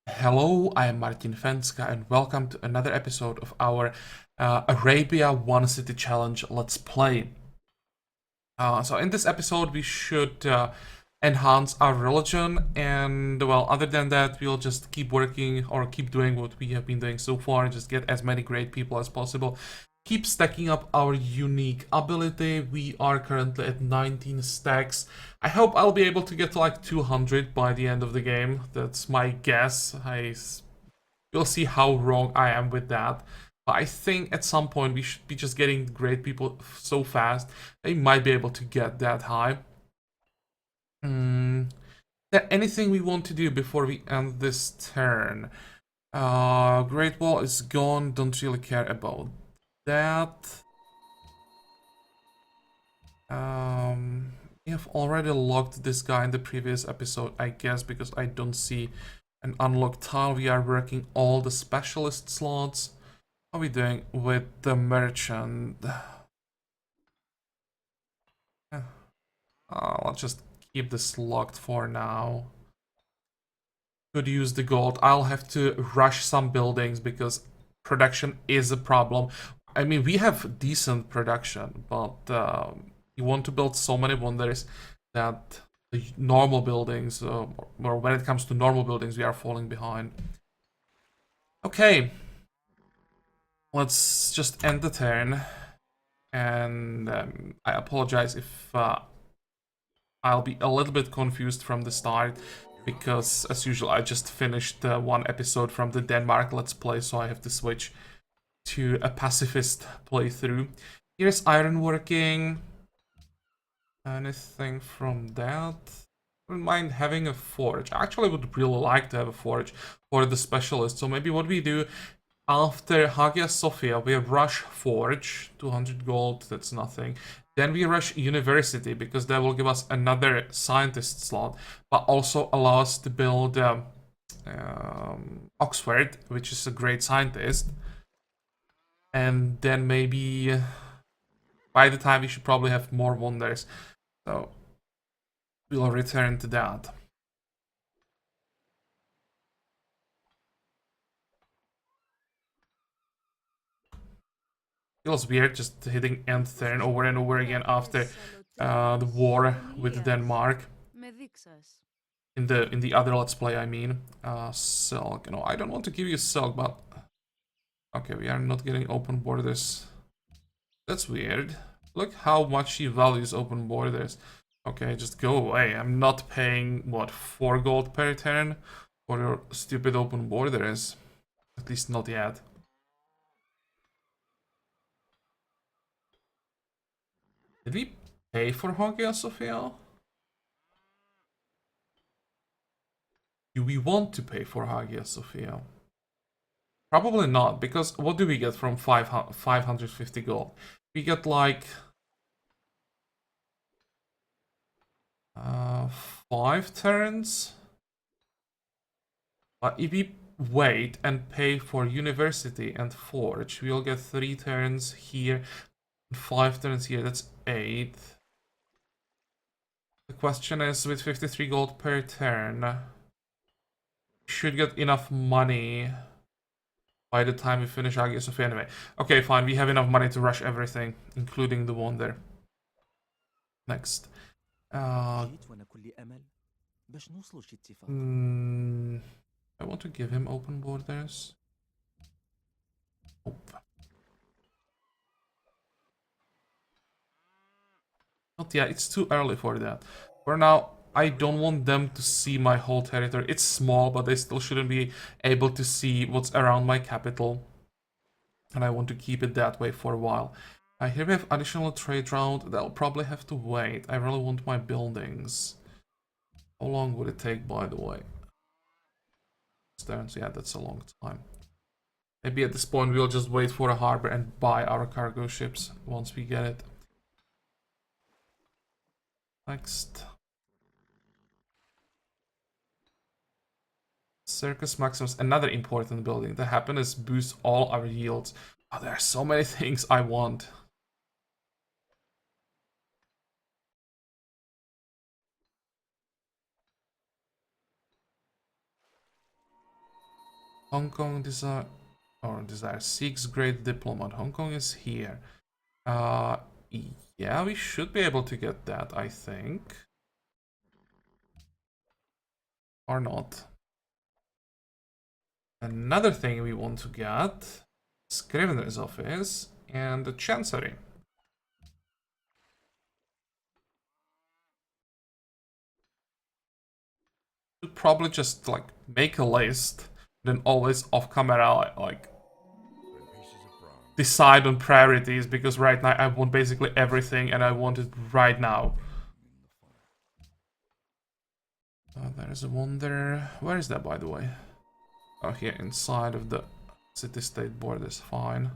Hello, I am Martin Fencka, and welcome to another episode of our Arabia One City Challenge Let's Play. So in this episode, we should enhance our religion, and well, other than that, we'll just keep working or keep doing what we have been doing so far, just get as many great people as possible. Keep stacking up our unique ability. We are currently at 19 stacks. I hope I'll be able to get to like 200 by the end of the game. That's my guess. We'll see how wrong I am with that. But I think at some point we should be just getting great people so fast. They might be able to get that high. Is there anything we want to do before we end this turn? Great Wall is gone. Don't really care about that. We have already locked this guy in the previous episode, I guess, because I don't see an unlocked tile. We are working all the specialist slots. How are we doing with the merchant? Let's just keep this locked for now. Could use the gold. I'll have to rush some buildings because production is a problem. I mean, we have decent production, but you want to build so many wonders that the normal buildings, or when it comes to normal buildings, we are falling behind. Okay, let's just end the turn. And I apologize if I'll be a little bit confused from the start, because as usual I just finished one episode from the Denmark Let's Play, so I have to switch to a pacifist playthrough. Here's ironworking. Anything from that? I wouldn't mind having a forge. I actually would really like to have a forge for the specialist. So maybe what we do after Hagia Sophia, we rush forge, 200 gold, that's nothing. Then we rush university, because that will give us another scientist slot, but also allow us to build Oxford, which is a great scientist. And then maybe by the time we should probably have more wonders. So we'll return to that. Feels weird just hitting end turn over and over again after the war with Denmark. In the other Let's Play, I mean. Silk. No, I don't want to give you silk, but okay, we are not getting open borders. That's weird. Look how much she values open borders. Okay, just go away. I'm not paying, what, 4 gold per turn for your stupid open borders. At least not yet. Did we pay for Hagia Sophia? Do we want to pay for Hagia Sophia? Probably not, because what do we get from 550 gold? We get like 5 turns. But if we wait and pay for university and forge, we'll get 3 turns here and 5 turns here. That's 8. The question is, with 53 gold per turn, we should get enough money by the time we finish Hagia Sophia anyway. Okay, fine, we have enough money to rush everything, including the wonder. Next. I want to give him open borders. Nope. Not yet, it's too early for that. For now, I don't want them to see my whole territory. It's small, but they still shouldn't be able to see what's around my capital. And I want to keep it that way for a while. Here we have additional trade route. That'll probably have to wait. I really want my buildings. How long would it take, by the way? Turns, yeah, that's a long time. Maybe at this point we'll just wait for a harbor and buy our cargo ships once we get it. Next. Circus Maximus, another important building. The happiness boosts all our yields. Oh, there are so many things I want. Hong Kong desire seeks great diplomat. Hong Kong is here. Yeah, we should be able to get that, I think. Or not. Another thing we want to get, Scrivener's office and the Chancery. Should probably just like make a list, then always off camera like decide on priorities, because right now I want basically everything and I want it right now. There's a wonder. Where is that, by the way? Oh, here inside of the city-state borders. Fine.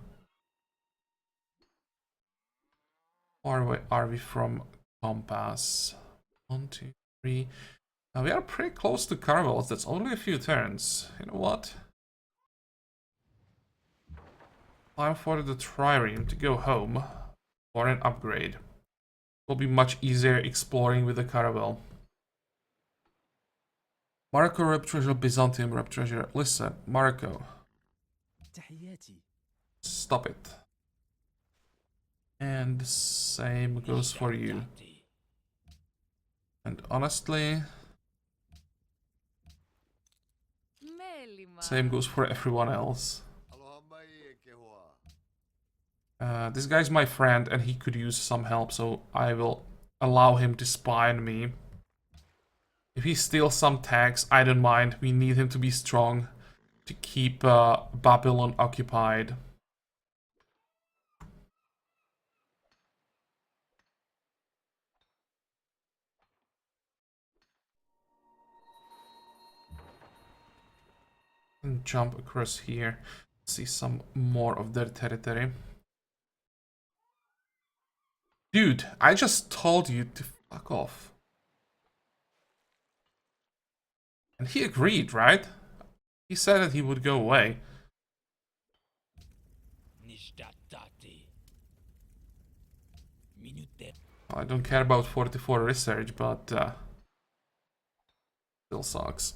Far away are we from Compass? 1, 2, 3. We are pretty close to Caravels. That's only a few turns. You know what? Time for the trireme to go home for an upgrade. Will be much easier exploring with the Caravel. Marco, Rep Treasure, Byzantium, Rep Treasure. Listen, Marco. Stop it. And the same goes for you. And honestly, same goes for everyone else. This guy's my friend and he could use some help, so I will allow him to spy on me. If he steals some tax, I don't mind. We need him to be strong to keep Babylon occupied. And jump across here, see some more of their territory. Dude, I just told you to fuck off. And he agreed, right? He said that he would go away. I don't care about 44 research, but still sucks.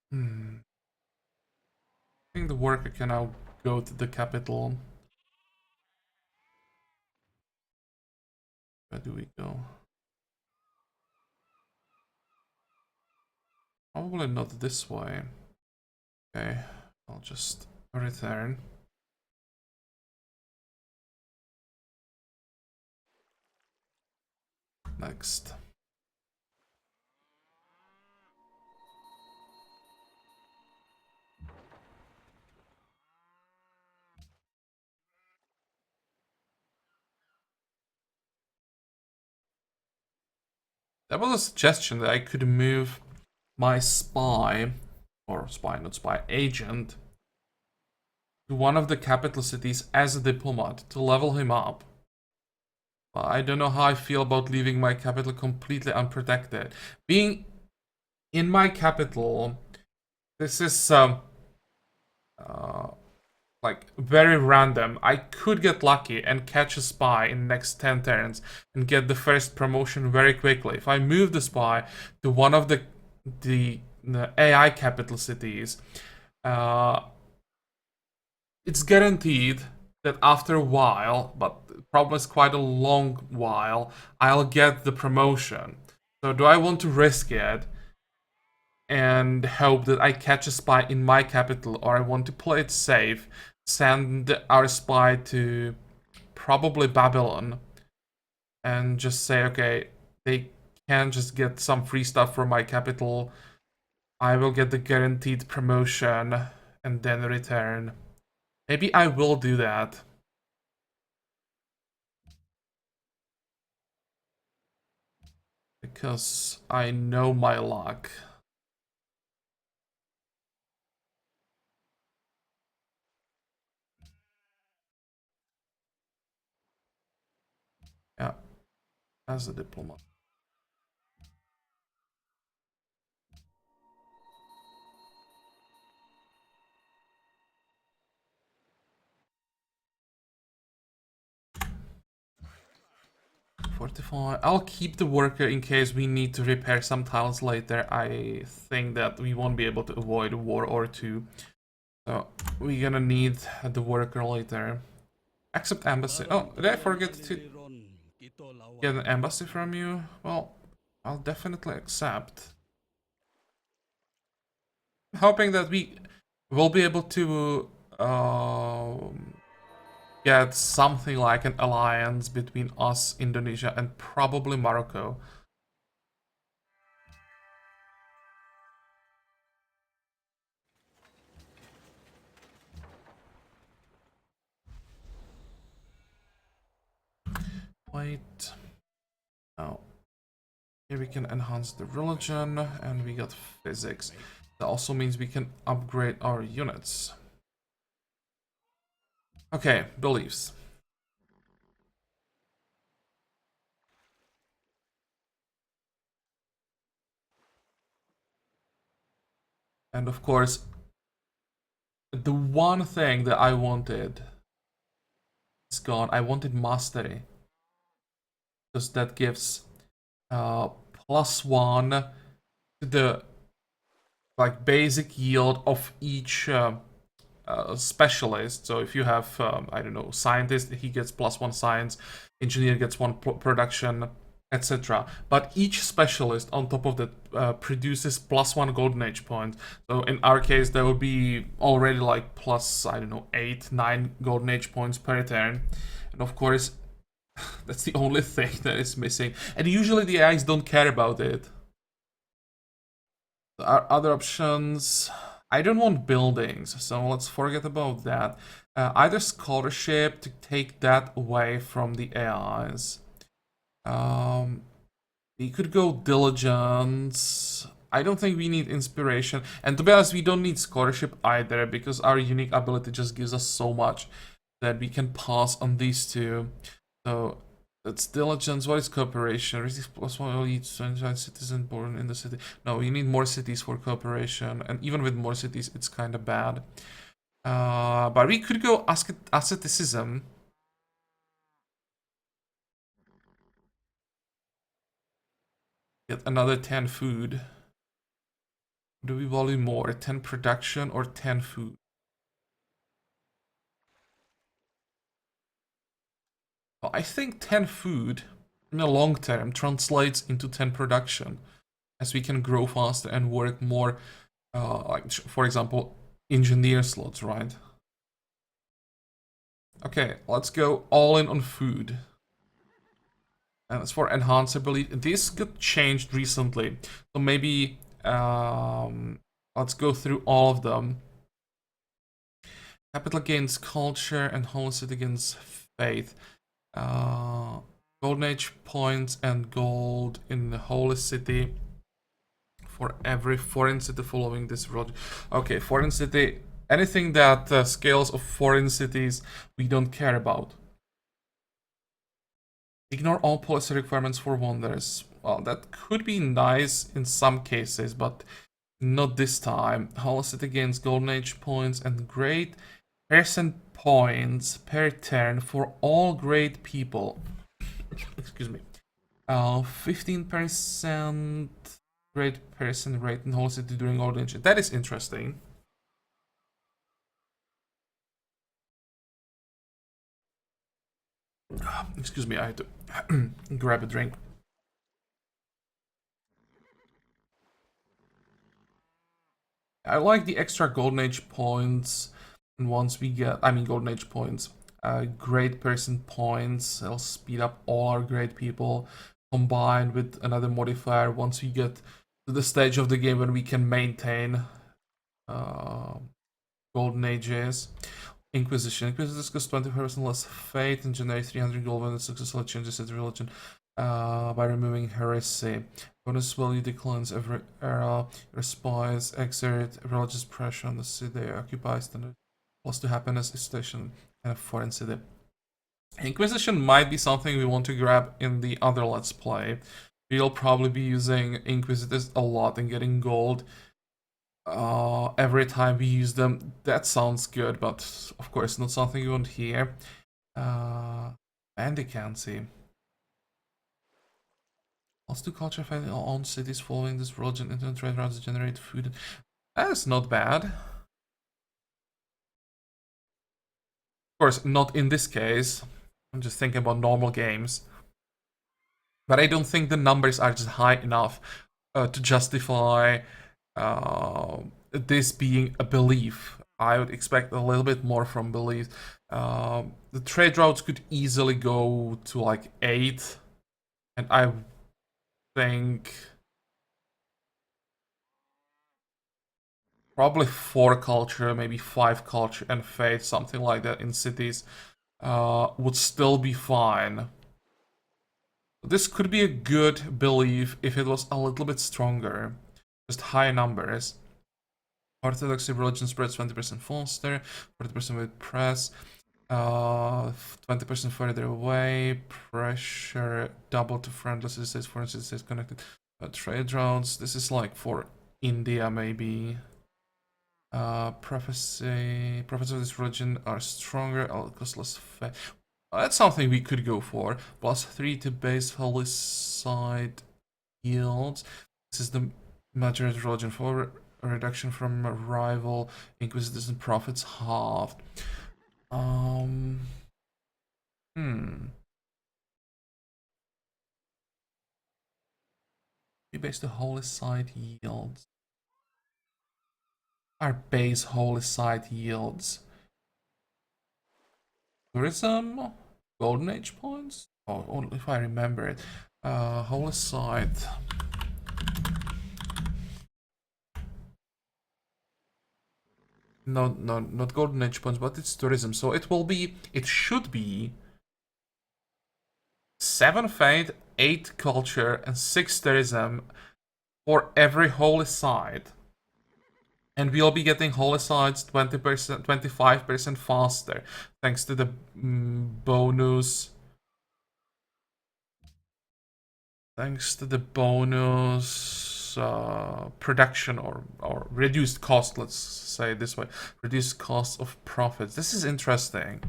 I think the worker can now go to the capital. Where do we go? Probably not this way. Okay, I'll just return. Next. That was a suggestion that I could move my spy, or spy, not spy, agent, to one of the capital cities as a diplomat to level him up. But I don't know how I feel about leaving my capital completely unprotected. Being in my capital, this is like very random. I could get lucky and catch a spy in the next 10 turns and get the first promotion very quickly. If I move the spy to one of the AI capital cities, it's guaranteed that after a while, but probably quite a long while, I'll get the promotion. So do I want to risk it and hope that I catch a spy in my capital, or I want to play it safe, send our spy to probably Babylon, and just say, okay, they can just get some free stuff from my capital, I will get the guaranteed promotion, and then return. Maybe I will do that. Because I know my luck. Yeah, as a diplomat. Fortify. I'll keep the worker in case we need to repair some tiles later. I think that we won't be able to avoid a war or two. So we're gonna need the worker later. Accept embassy. Oh, did I forget to get an embassy from you? Well, I'll definitely accept. I'm hoping that we will be able to get something like an alliance between us, Indonesia, and probably Morocco. Wait. Oh. Here we can enhance the religion, and we got physics. That also means we can upgrade our units. Okay, beliefs. And of course, the one thing that I wanted is gone. I wanted mastery. Because that gives +1 to the like basic yield of each specialist. So if you have, I don't know, scientist, he gets +1 science, engineer gets 1 production, etc. But each specialist on top of that produces +1 golden age point. So in our case, there will be already like plus, I don't know, 8, 9 golden age points per turn. And of course, that's the only thing that is missing. And usually the AIs don't care about it. There are other options. I don't want buildings, so let's forget about that. Either scholarship to take that away from the AIs. We could go diligence. I don't think we need inspiration. And to be honest, we don't need scholarship either, because our unique ability just gives us so much that we can pass on these two. So that's diligence. What is cooperation? Receive +1 each citizen born in the city. No, you need more cities for cooperation, and even with more cities, it's kind of bad. But we could go asceticism. Get another 10 food. Do we value more? 10 production or 10 food? Well, I think 10 food in the long term translates into 10 production, as we can grow faster and work more, like, for example, engineer slots, right? Okay, let's go all in on food. And as for enhanceability, this got changed recently. So maybe let's go through all of them. Capital gains culture and holy city gains faith. Golden age points and gold in the holy city for every foreign city following this road. Okay, foreign city, anything that scales of foreign cities we don't care about. Ignore all policy requirements for wonders. Well, that could be nice in some cases, but not this time. Holy city gains golden age points and great person points per turn for all great people. Excuse me. 15% great person rate in Holy City during Golden Age. That is interesting. Excuse me, I had to grab a drink. I like the extra Golden Age points. And once we get, I mean, Golden Age points, great person points, it'll speed up all our great people, combined with another modifier once we get to the stage of the game when we can maintain Golden Ages. Inquisition. Inquisitors cost 20% less fate and generate 300 gold when it successfully changes its religion by removing heresy. Bonus value declines every era. Your spies exert religious pressure on the city they occupy. Standard plus 2 happiness is stationed in a foreign city. Inquisition might be something we want to grab in the other Let's Play. We'll probably be using Inquisitors a lot and getting gold every time we use them. That sounds good, but of course not something you want here. Mendicancy. Let's do culture fighting on cities following this religion. Internet trade routes generate food. That's not bad. Of course, not in this case. I'm just thinking about normal games. But I don't think the numbers are just high enough to justify this being a belief. I would expect a little bit more from belief. The trade routes could easily go to like 8. And I think probably 4 culture, maybe 5 culture and faith, something like that in cities would still be fine. This could be a good belief if it was a little bit stronger. Just high numbers. Orthodox religion spreads 20% faster, 40% with press, 20% further away, pressure double to friendly states, foreign states connected. Trade routes, this is like for India maybe. Prophecy, prophets of this religion are stronger, cost less faith. That's something we could go for. +3 to base holy side yields. This is the majority religion for a reduction from a rival inquisitors and prophets halved. We base the holy side yields. Our base holy side yields. Tourism, golden age points. Oh, only if I remember it. Holy site. No, not golden age points, but it's tourism. So it should be 7 faith, 8 culture, and 6 tourism for every holy site. And we'll be getting holy sites 20%, 25% faster, thanks to the bonus. Thanks to the bonus production or reduced cost, let's say it this way. Reduced cost of profits. This is interesting.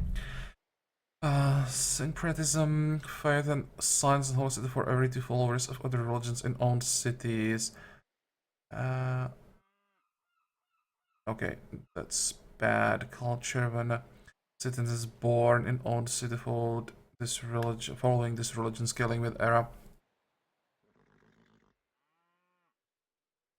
Syncretism, faith and signs and hosted for every 2 followers of other religions in owned cities. Okay, that's bad. Culture when a citizen is born in owned city following this religion scaling with era.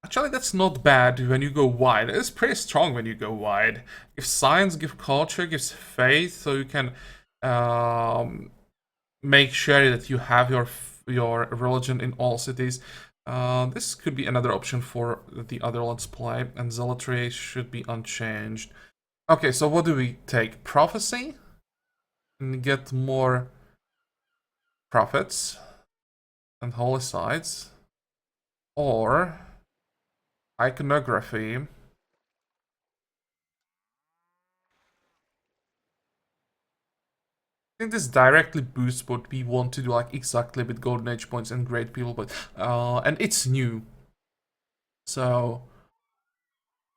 Actually, that's not bad when you go wide. It's pretty strong when you go wide. If science, give culture, gives faith, so you can make sure that you have your religion in all cities. This could be another option for the other Let's Play, and zealotry should be unchanged. Okay, so what do we take? Prophecy? And get more prophets and holy sites. Or iconography. I think this directly boosts what we want to do, like exactly with golden age points and great people, but and it's new. So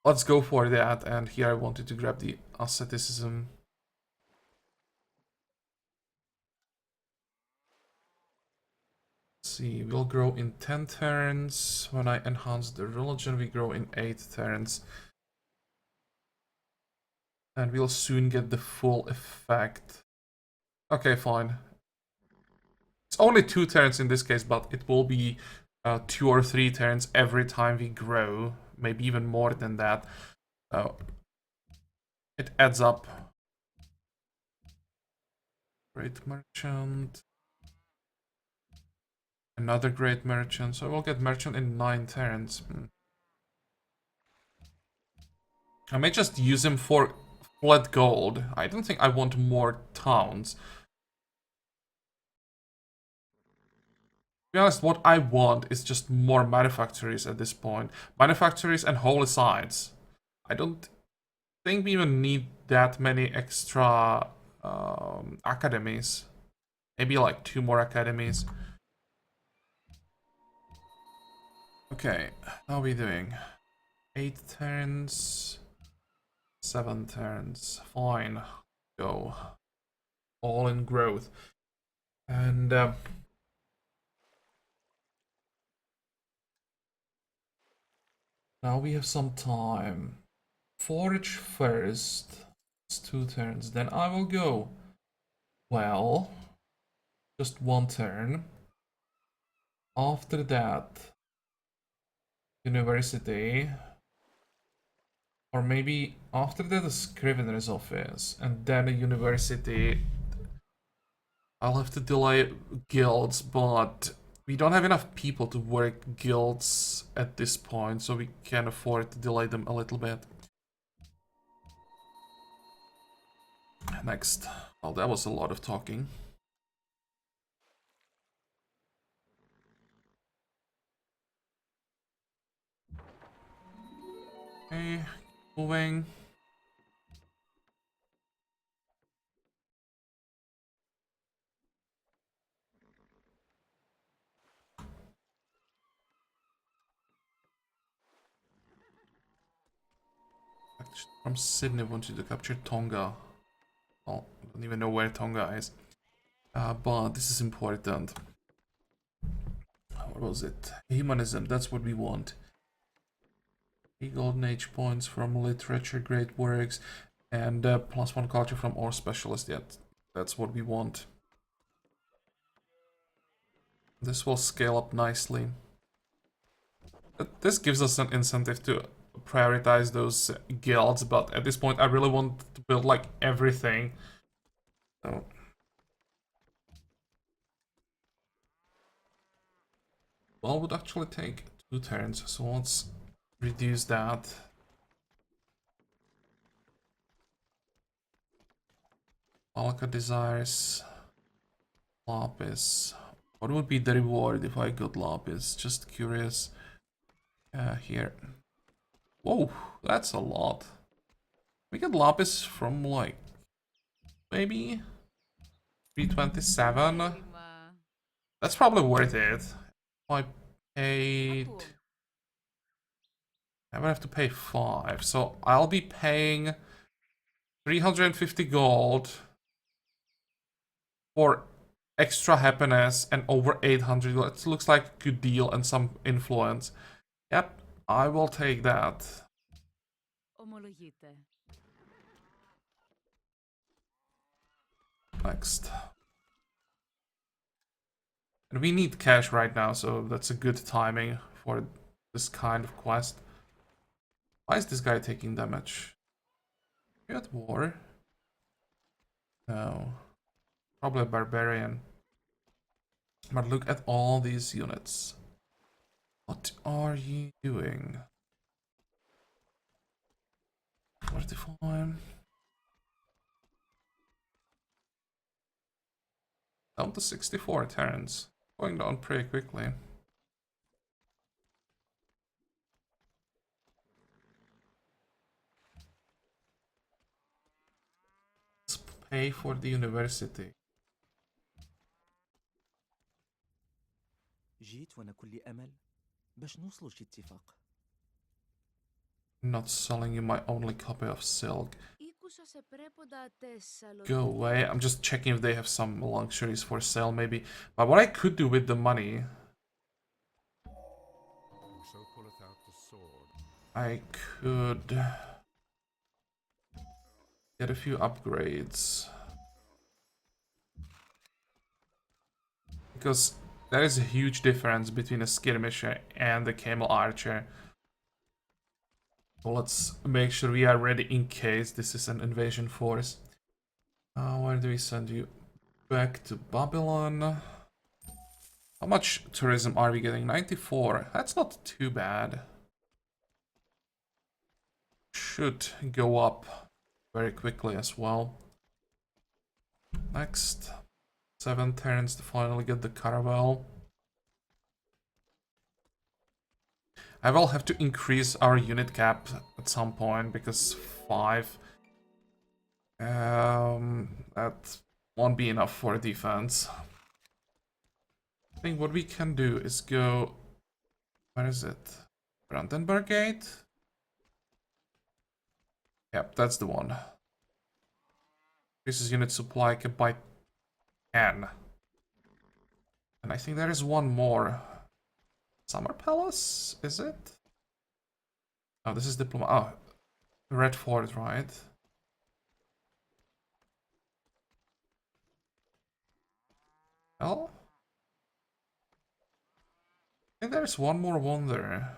let's go for that. And here I wanted to grab the asceticism. Let's see, we'll grow in 10 turns. When I enhance the religion, we grow in 8 turns. And we'll soon get the full effect. Okay, fine. It's only 2 turns in this case, but it will be 2 or 3 turns every time we grow. Maybe even more than that. It adds up. Great merchant. Another great merchant. So we'll get merchant in 9 turns. I may just use him for flat gold. I don't think I want more towns. To be honest, what I want is just more manufactories at this point. Manufactories and holy sites. I don't think we even need that many extra academies. Maybe like 2 more academies. Okay, how are we doing? 8 turns, 7 turns. Fine, go. All in growth. And Now we have some time. Forage first. It's 2 turns. Then I will go. Well, just 1 turn. After that, university. Or maybe after that, a scrivener's office. And then a university. I'll have to delay guilds, but we don't have enough people to work guilds at this point, so we can afford to delay them a little bit. Next. Oh, that was a lot of talking. Okay, moving. From Sydney, wanted to capture Tonga. Well, I don't even know where Tonga is. But this is important. What was it? Humanism, that's what we want. 3 golden age points from literature, great works, and +1 culture from our specialist. Yeah, that's what we want. This will scale up nicely. This gives us an incentive to prioritize those guilds, but at this point I really want to build like everything. So well, would actually take 2 turns, so let's reduce that. Alka desires Lapis. What would be the reward if I got Lapis? Just curious. Here. Whoa, that's a lot. We get Lapis from like maybe 327. That's probably worth it. I paid. I would have to pay 5, so I'll be paying 350 gold for extra happiness and over 800. It looks like a good deal and some influence. Yep, I will take that. Next. And we need cash right now, so that's a good timing for this kind of quest. Why is this guy taking damage? Are you at war? No. Probably a barbarian. But look at all these units. What are you doing? 45. Down to 64 turns. Going down pretty quickly. Let's pay for the university. Not selling you my only copy of silk. Go away. I'm just checking if they have some luxuries for sale, maybe. But what I could do with the money, I could get a few upgrades. Because there is a huge difference between a skirmisher and a camel archer. So let's make sure we are ready in case this is an invasion force. Where do we send you? Back to Babylon. How much tourism are we getting? 94. That's not too bad. Should go up very quickly as well. Next. 7 turns to finally get the caravel. I will have to increase our unit cap at some point because 5. That won't be enough for defense. I think what we can do is go. Where is it? Brandenburg Gate? Yep, that's the one. Increases unit supply cap by 10. And I think there is one more. Summer Palace, is it? Oh, this is diplomat. Oh, red fort, right? Well, I think there's one more wonder.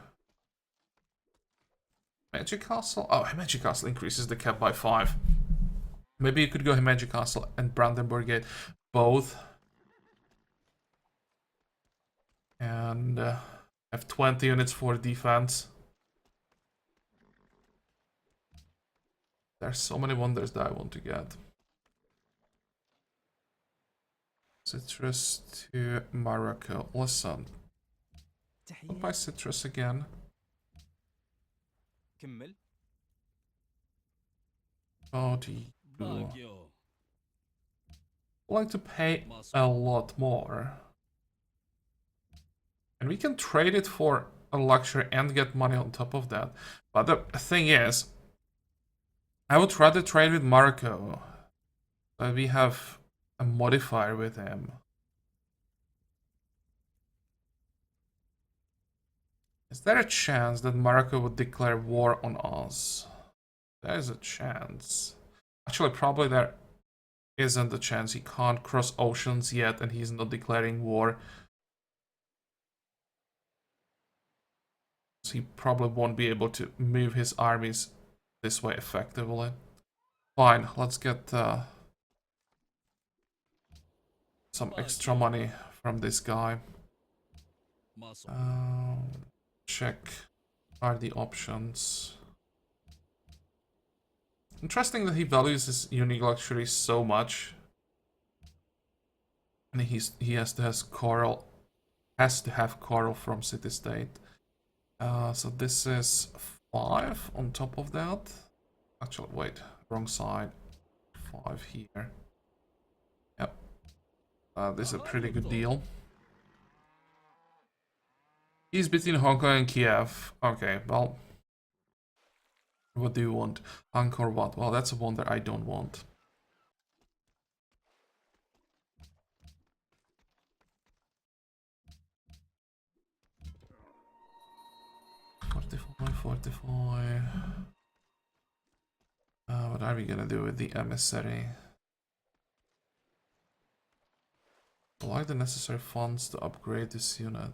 Magic Castle? Oh, Magic Castle increases the cap by 5. Maybe you could go Magic Castle and Brandenburg Gate both. And have 20 units for defense. There's so many wonders that I want to get. Citrus to Morocco. Listen. Don't buy citrus again. Oh, do you like to pay a lot more? And we can trade it for a luxury and get money on top of that. But the thing is, I would rather trade with Marco. But we have a modifier with him. Is there a chance that Marco would declare war on us? There is a chance. Actually, probably there isn't a chance. He can't cross oceans yet and he's not declaring war. So he probably won't be able to move his armies this way effectively. Fine, let's get some extra money from this guy. Check are the options. Interesting that he values his unique luxury so much. And he has to have coral from city state. So this is 5 on top of that. Actually, wait, wrong side. 5 here. Yep. This is a pretty good deal. He's between Hong Kong and Kiev. Okay, well. What do you want? Angkor what? Well, that's a one that I don't want. Fortify. What are we gonna do with the emissary? Apply the necessary funds to upgrade this unit.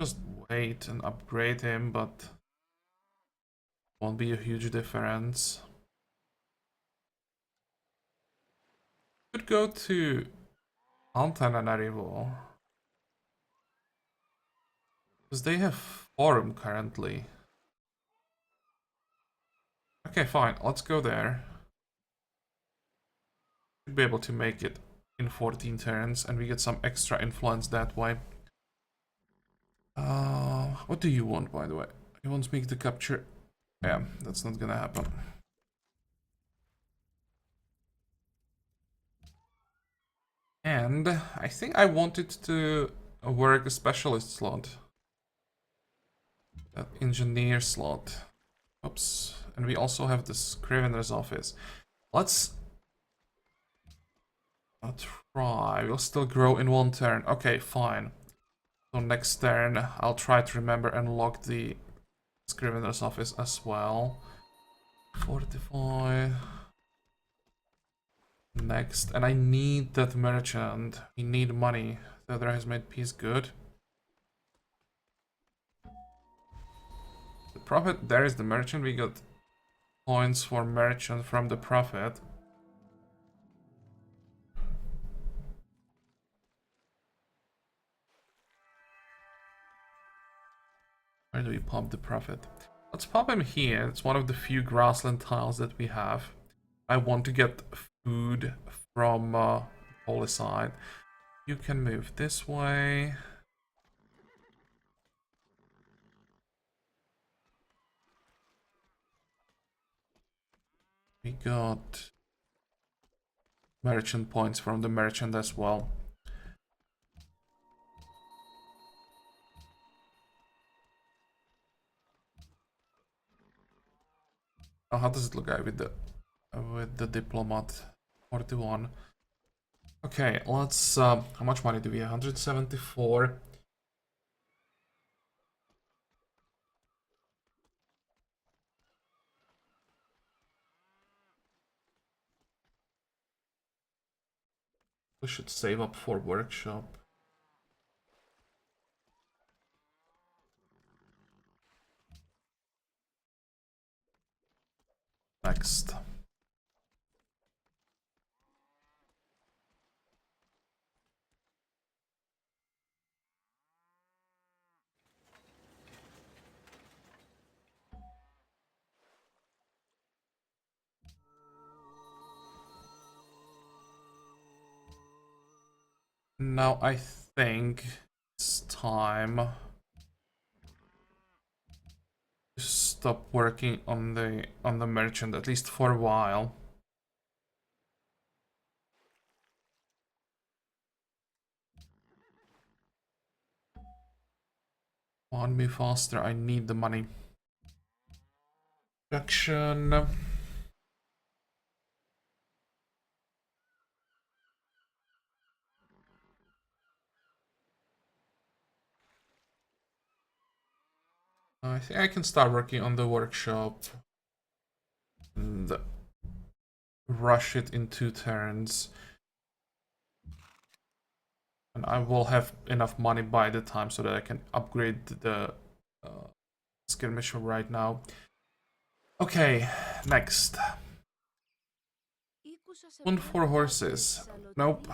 Just wait and upgrade him, but won't be a huge difference. Could go to Antananarivo. Because they have Forum currently. Okay, fine. Let's go there. Should be able to make it in 14 turns, and we get some extra influence that way. What do you want, by the way? He wants me to capture... Yeah, that's not gonna happen. And I think I wanted to work a specialist slot. That engineer slot. Oops. And we also have the scrivener's office. Let's try. We'll still grow in 1 turn. Okay, fine. So next turn, I'll try to remember and lock the scrivener's office as well. Fortify. Next. And I need that merchant. We need money. The other has made peace good. The profit, there is the merchant. We got points for merchant from the profit. Where do we pop the profit? Let's pop him here. It's one of the few grassland tiles that we have. I want to get food from Holy side. You can move this way. We got merchant points from the merchant as well. Oh, how does it look like with the diplomat? 41. Okay, let's, how much money do we have? 174. We should save up for workshop. Next. Now I think it's time to stop working on the merchant, at least for a while. Want me faster, I need the money. Production. I think I can start working on the workshop and rush it in 2 turns. And I will have enough money by the time so that I can upgrade the skirmisher right now. Okay, next. 1 for horses. Nope.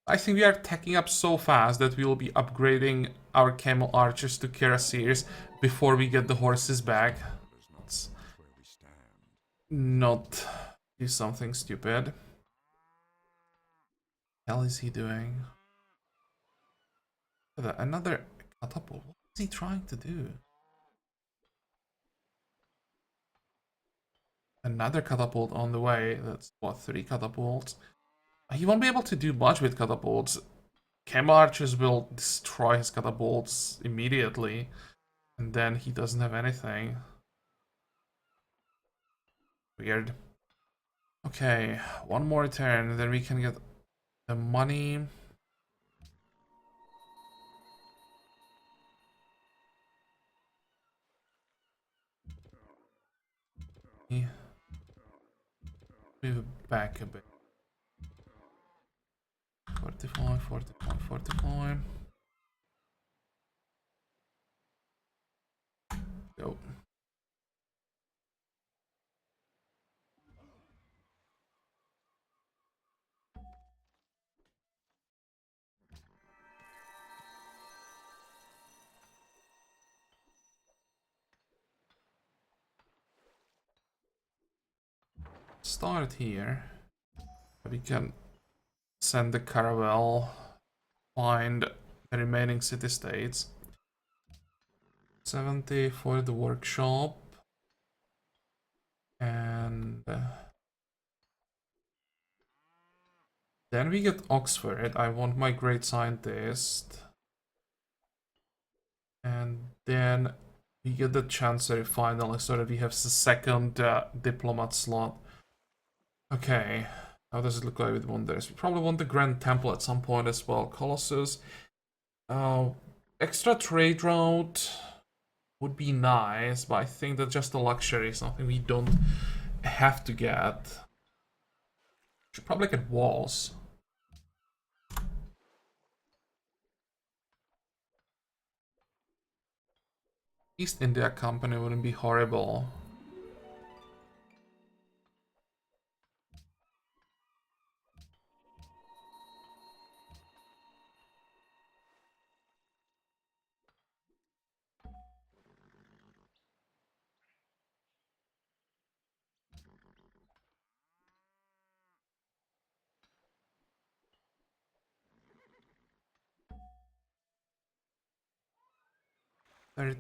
I think we are tacking up so fast that we will be upgrading our camel archers to cuirassiers before we get the horses back. Let's not do something stupid. What the hell is he doing? Another catapult. What is he trying to do? Another catapult on the way. That's what, 3 catapults? He won't be able to do much with catapults. Camel archers will destroy his catapults immediately. And then he doesn't have anything. Weird. Okay, 1 more turn, then we can get the money. Move it back a bit. 45, 45, 45. Go. Start here. We can send the caravel, find the remaining city-states. 70 for the workshop. And then we get Oxford. I want my great scientist. And then we get the Chancery finally, so that we have the second diplomat slot. Okay, how does it look like with wonders? We probably want the Grand Temple at some point as well. Colossus. Extra trade route would be nice, but I think that's just a luxury, something we don't have to get. Should probably get walls. East India Company wouldn't be horrible.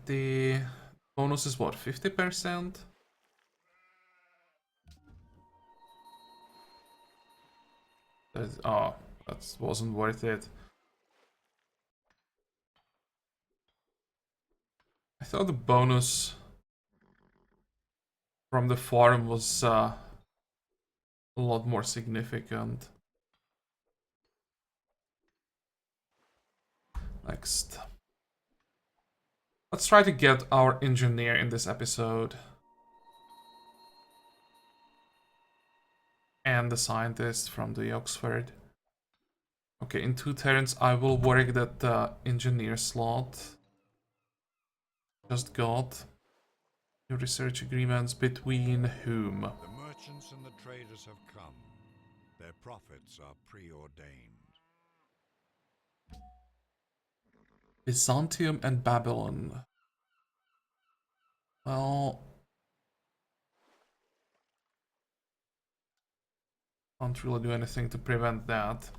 The bonus is what, 50%? Oh, that wasn't worth it. I thought the bonus from the farm was a lot more significant. Next. Let's try to get our engineer in this episode. And the scientist from the Oxford. Okay, in 2 turns I will work that engineer slot. Just got new research agreements between whom? The merchants and the traders have come. Their profits are preordained. Byzantium and Babylon. Well, can't really do anything to prevent that.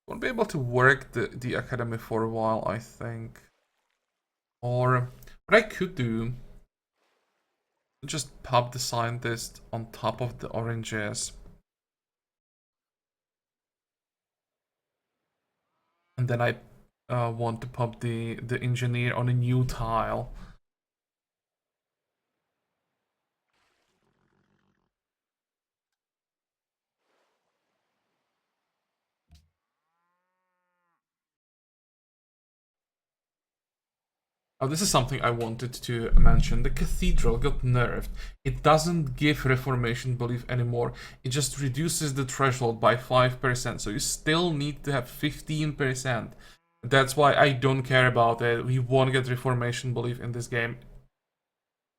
Won't be able to work the academy for a while, I think. Or what I could do, just pop the scientist on top of the oranges. And then I want to pop the engineer on a new tile. Oh, this is something I wanted to mention. The cathedral got nerfed. It doesn't give Reformation belief anymore. It just reduces the threshold by 5%. So you still need to have 15%. That's why I don't care about it. We won't get Reformation belief in this game.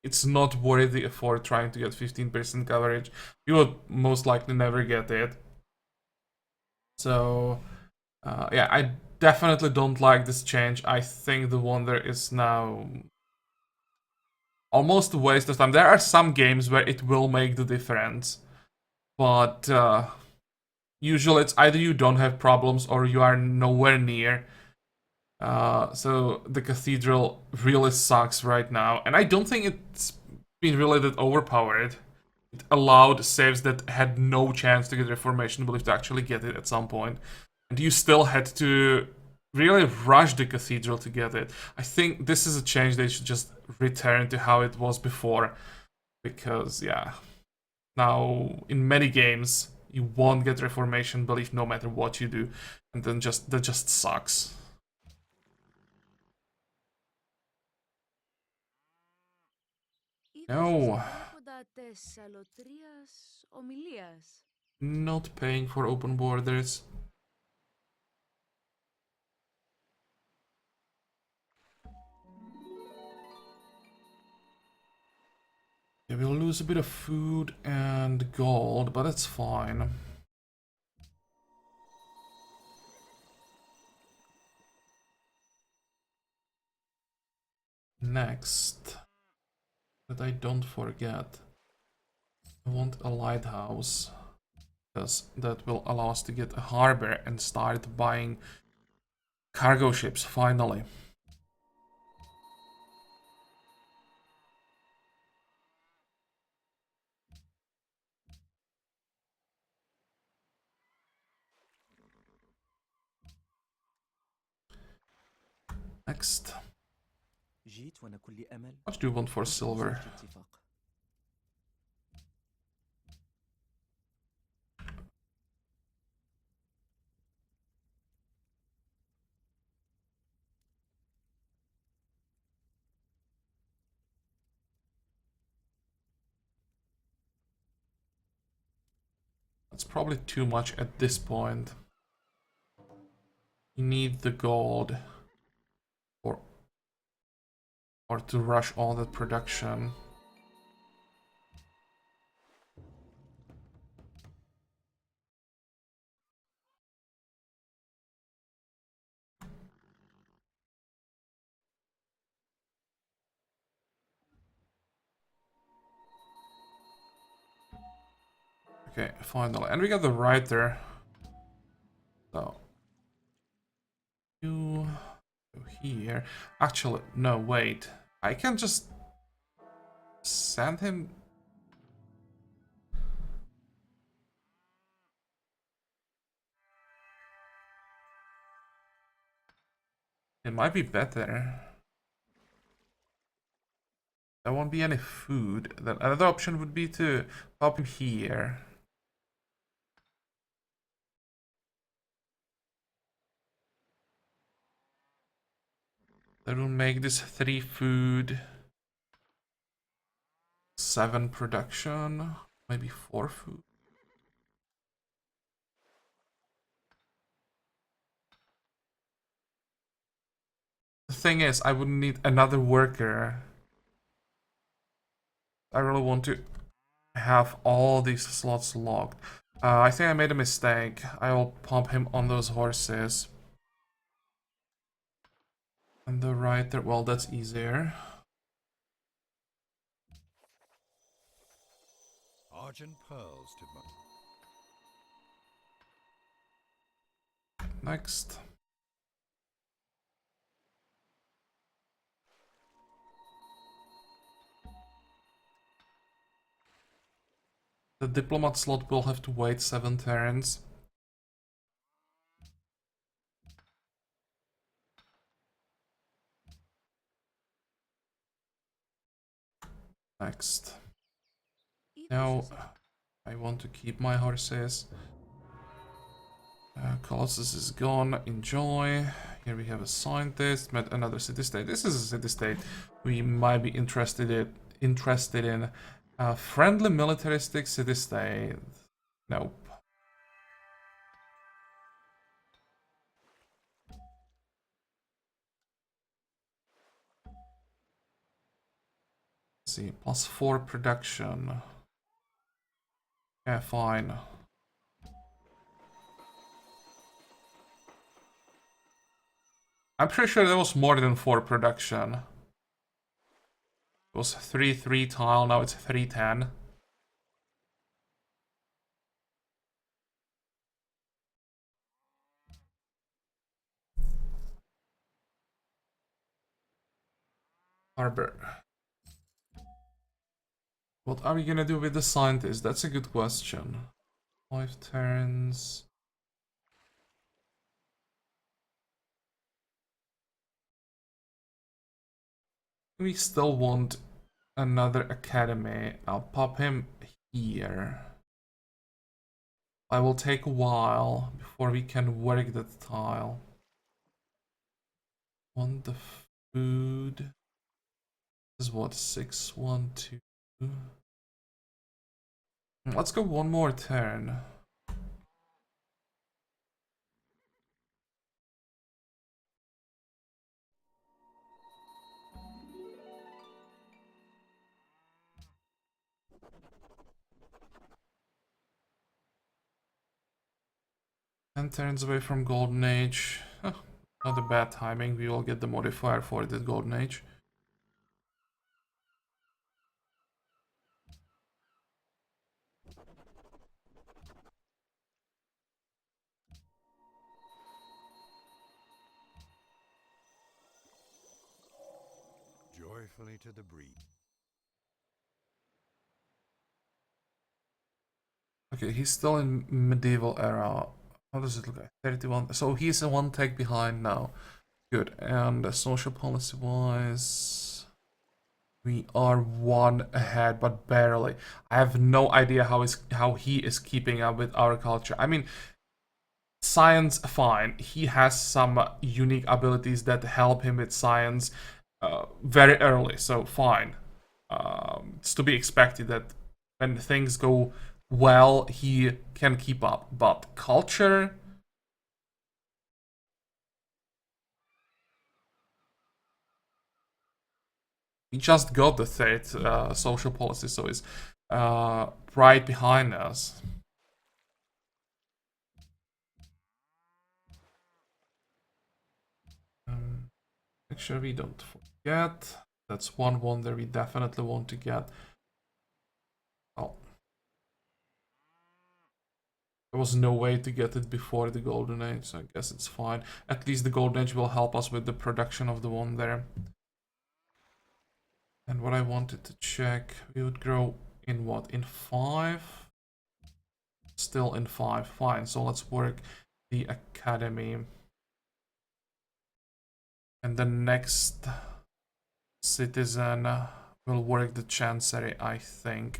It's not worth the effort trying to get 15% coverage. You will most likely never get it. So, yeah, I definitely don't like this change. I think the Wonder is now almost a waste of time. There are some games where it will make the difference, but usually it's either you don't have problems or you are nowhere near. So the Cathedral really sucks right now, and I don't think it's been really that overpowered. It allowed saves that had no chance to get Reformation belief to actually get it at some point, and you still had to really rush the Cathedral to get it. I think this is a change they should just return to how it was before, because yeah, now in many games you won't get Reformation belief no matter what you do, and then that just sucks. No. Not paying for open borders. Yeah, we'll lose a bit of food and gold, but that's fine. Next, that I don't forget, I want a lighthouse, because that will allow us to get a harbor and start buying cargo ships finally. Next. What do you want for silver? That's probably too much at this point. You need the gold or to rush all that production. Okay, finally. And we got the writer. So you go here. Actually, no, wait. I can just send him. It might be better. There won't be any food. Then another option would be to pop him here. That will make this 3 food, 7 production, maybe 4 food. The thing is, I would need another worker. I really want to have all these slots locked. I think I made a mistake. I will pump him on those horses. And the right there, well, that's easier. Argent pearls to Next. The diplomat slot will have to wait 7 turns. Next. Now, I want to keep my horses. Colossus is gone. Enjoy. Here we have a scientist. Met another city-state. This is a city-state we might be interested in. Friendly militaristic city-state. Nope. Let's see, +4 production. Yeah, fine. I'm pretty sure there was more than 4 production. It was 3-3 tile, now it's 3-10. Harbor. What are we gonna do with the scientist? That's a good question. 5 turns. We still want another academy. I'll pop him here. I will take a while before we can work that tile. Want the food. This is what, 6, 1, 2. Let's go one more turn. And turns away from Golden Age. Huh, not a bad timing. We will get the modifier for the Golden Age. joyfully to the breed. Okay, he's still in medieval era. How does it look like? 31. So he's a 1 tech behind now. Good. And social policy wise, we are 1 ahead, but barely. I have no idea how he is keeping up with our culture. I mean, science, fine. He has some unique abilities that help him with science very early, so fine. It's to be expected that when things go well, he can keep up. But culture, he just got the 3rd social policy, so he's right behind us. Make sure we don't forget. That's one wonder we definitely want to get. Oh. There was no way to get it before the Golden Age, so I guess it's fine. At least the Golden Age will help us with the production of the one there. And what I wanted to check, we would grow in what? In 5? Still in 5. Fine, so let's work the academy. And the next citizen will work the chancery, I think.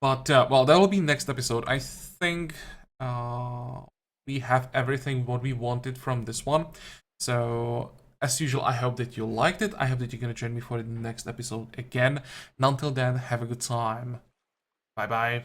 But, well, that will be next episode. I think we have everything what we wanted from this one. So, as usual, I hope that you liked it. I hope that you're going to join me for the next episode again. And until then, have a good time. Bye-bye.